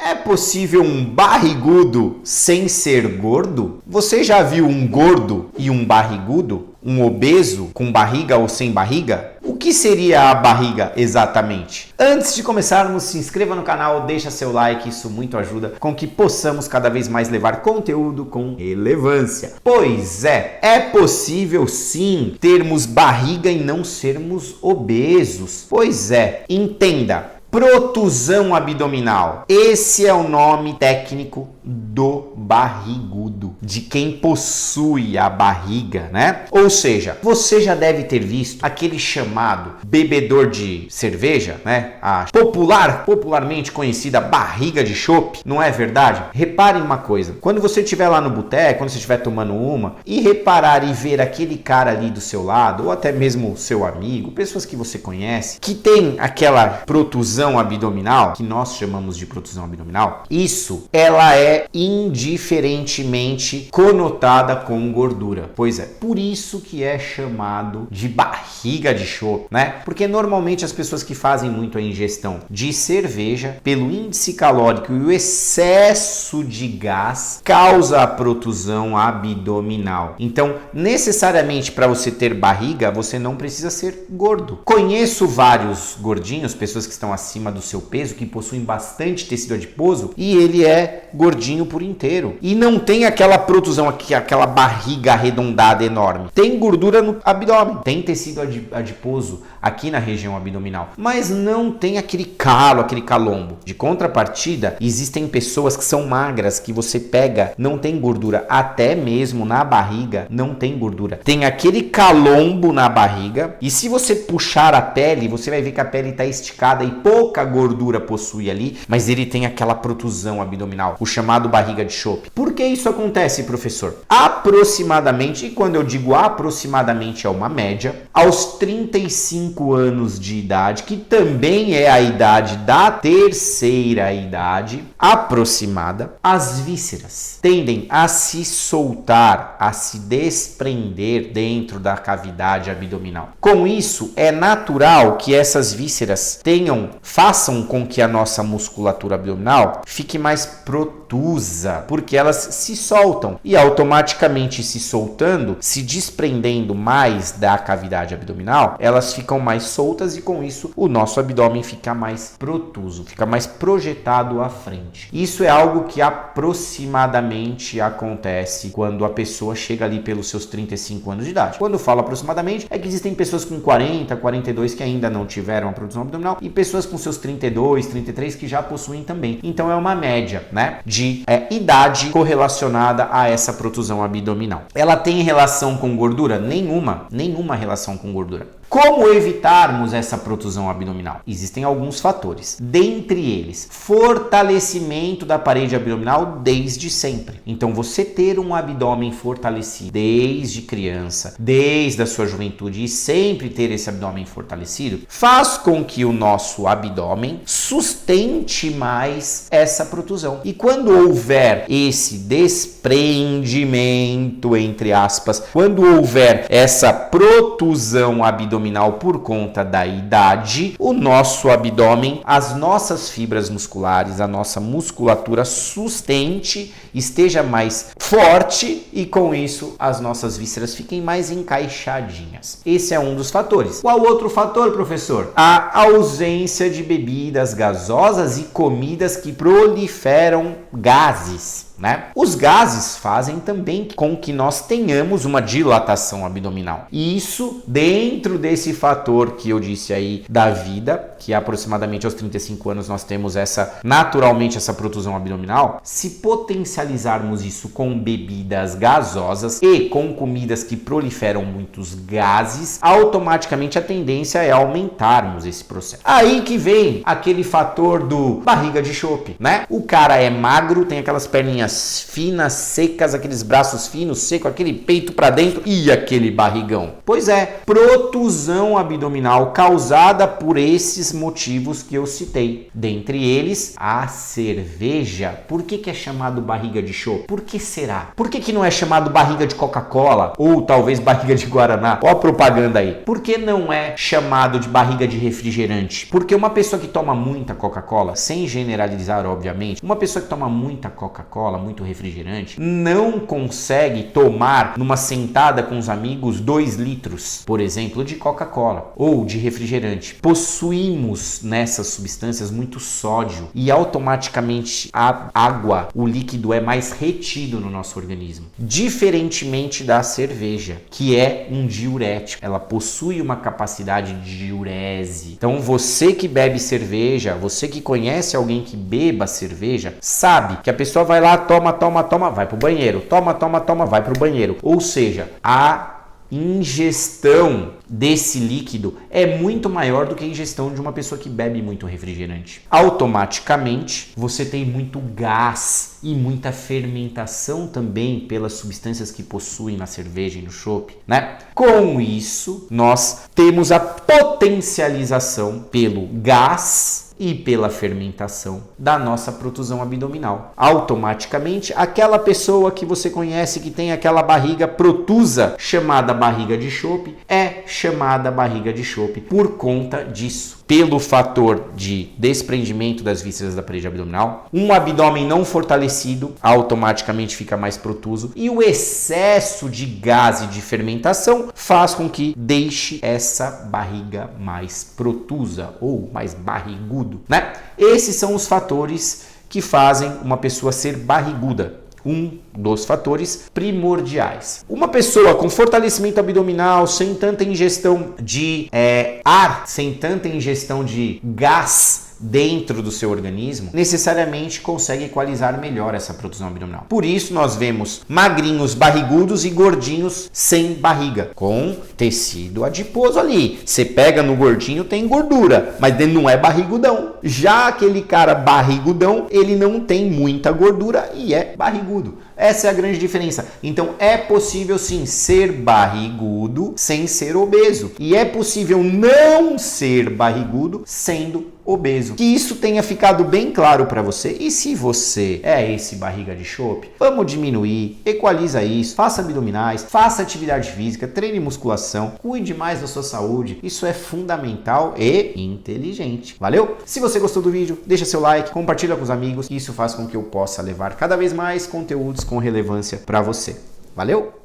é possível um barrigudo sem ser gordo? Você já viu um gordo e um barrigudo? Um obeso com barriga ou sem barriga? O que seria a barriga exatamente? Antes de começarmos, se inscreva no canal, deixa seu like, isso muito ajuda com que possamos cada vez mais levar conteúdo com relevância. Pois é possível sim termos barriga e não sermos obesos. Pois é, entenda. Protusão abdominal. Esse é o nome técnico do barrigudo, de quem possui a barriga, né? Ou seja, você já deve ter visto aquele chamado bebedor de cerveja, né? A popularmente conhecida barriga de chopp, não é verdade? Reparem uma coisa, quando você estiver lá no boteco, quando você estiver tomando uma e reparar e ver aquele cara ali do seu lado, ou até mesmo seu amigo, pessoas que você conhece, que tem aquela protusão abdominal, que nós chamamos de protusão abdominal, ela é indiferentemente conotada com gordura. Pois é, por isso que é chamado de barriga de chopp, né? Porque normalmente as pessoas que fazem muito a ingestão de cerveja, pelo índice calórico e o excesso de gás, causa a protusão abdominal. Então, necessariamente para você ter barriga, você não precisa ser gordo. Conheço vários gordinhos, pessoas que estão acima do seu peso, que possuem bastante tecido adiposo, e ele é gordinho por inteiro. E não tem aquela protusão aqui, aquela barriga arredondada enorme. Tem gordura no abdômen, tem tecido adiposo aqui na região abdominal, mas não tem aquele calo, aquele calombo. De contrapartida, existem pessoas que são magras, que você pega, não tem gordura, até mesmo na barriga não tem gordura. Tem aquele calombo na barriga, e se você puxar a pele, você vai ver que a pele está esticada e pouca gordura possui ali, mas ele tem aquela protusão abdominal, o chamado barriga de chopp. Por que isso acontece, professor? Aproximadamente, e quando eu digo aproximadamente é uma média, aos 35 anos de idade, que também é a idade da terceira idade aproximada, as vísceras tendem a se soltar, a se desprender dentro da cavidade abdominal. Com isso, é natural que essas vísceras façam com que a nossa musculatura abdominal fique mais protusa, porque elas se soltam e automaticamente se soltando, se desprendendo mais da cavidade abdominal, elas ficam mais soltas e com isso o nosso abdômen fica mais protuso, fica mais projetado à frente. Isso é algo que aproximadamente acontece quando a pessoa chega ali pelos seus 35 anos de idade. Quando eu falo aproximadamente, é que existem pessoas com 40, 42 que ainda não tiveram a protusão abdominal e pessoas com seus 32, 33 que já possuem também. Então é uma média, né, de idade correlacionada a essa protusão abdominal. Ela tem relação com gordura? Nenhuma relação com gordura. Como evitarmos essa protusão abdominal? Existem alguns fatores. Dentre eles, fortalecimento da parede abdominal desde sempre. Então, você ter um abdômen fortalecido desde criança, desde a sua juventude e sempre ter esse abdômen fortalecido, faz com que o nosso abdômen sustente mais essa protusão. E quando houver esse desprendimento, entre aspas, quando houver essa protusão abdominal por conta da idade, o nosso abdômen, as nossas fibras musculares, a nossa musculatura sustente, esteja mais forte e com isso as nossas vísceras fiquem mais encaixadinhas. Esse é um dos fatores. Qual outro fator, professor? A ausência de bebidas gasosas e comidas que proliferam gases. né? Os gases fazem também com que nós tenhamos uma dilatação abdominal. E isso dentro desse fator que eu disse aí da vida, que aproximadamente aos 35 anos nós temos naturalmente essa protusão abdominal. Se potencializarmos isso com bebidas gasosas e com comidas que proliferam muitos gases, automaticamente a tendência é aumentarmos esse processo. Aí que vem aquele fator do barriga de chopp, né? O cara é magro, tem aquelas perninhas perninhas finas, secas, aqueles braços finos, secos, aquele peito para dentro e aquele barrigão? Pois é, protusão abdominal causada por esses motivos que eu citei. Dentre eles, a cerveja. Por que é chamado barriga de chope? Por que será? Por que não é chamado barriga de Coca-Cola? Ou talvez barriga de Guaraná? Ó a propaganda aí. Por que não é chamado de barriga de refrigerante? Porque uma pessoa que toma muita Coca-Cola, sem generalizar obviamente, uma pessoa que toma muita Coca-Cola, muito refrigerante, não consegue tomar numa sentada com os amigos 2 litros, por exemplo, de Coca-Cola ou de refrigerante. Possuímos nessas substâncias muito sódio e automaticamente a água, o líquido é mais retido no nosso organismo. Diferentemente da cerveja, que é um diurético. Ela possui uma capacidade de diurese. Então você que bebe cerveja, você que conhece alguém que beba cerveja, sabe que a pessoa vai lá, toma, vai pro banheiro. Toma, vai pro banheiro. Ou seja, a ingestão desse líquido é muito maior do que a ingestão de uma pessoa que bebe muito refrigerante. Automaticamente, você tem muito gás e muita fermentação também pelas substâncias que possuem na cerveja e no chopp, né? Com isso, nós temos a potencialização pelo gás e pela fermentação da nossa protusão abdominal. Automaticamente, aquela pessoa que você conhece que tem aquela barriga protusa, chamada barriga de chope, é chamada barriga de chope por conta disso. Pelo fator de desprendimento das vísceras da parede abdominal, um abdômen não fortalecido automaticamente fica mais protuso e o excesso de gás e de fermentação faz com que deixe essa barriga mais protusa ou mais barrigudo, né? Esses são os fatores que fazem uma pessoa ser barriguda. Um dos fatores primordiais. Uma pessoa com fortalecimento abdominal, sem tanta ingestão de ar, sem tanta ingestão de gás dentro do seu organismo, necessariamente consegue equalizar melhor essa protusão abdominal. Por isso nós vemos magrinhos barrigudos e gordinhos sem barriga, com tecido adiposo ali. Você pega no gordinho, tem gordura, mas ele não é barrigudão. Já aquele cara barrigudão, ele não tem muita gordura e é barrigudo. Essa é a grande diferença. Então é possível sim ser barrigudo sem ser obeso. E é possível não ser barrigudo sendo obeso. Que isso tenha ficado bem claro para você. E se você é esse barriga de chope, vamos diminuir, equaliza isso, faça abdominais, faça atividade física, treine musculação, cuide mais da sua saúde. Isso é fundamental e inteligente. Valeu? Se você gostou do vídeo, deixa seu like, compartilha com os amigos. Isso faz com que eu possa levar cada vez mais conteúdos com relevância para você. Valeu?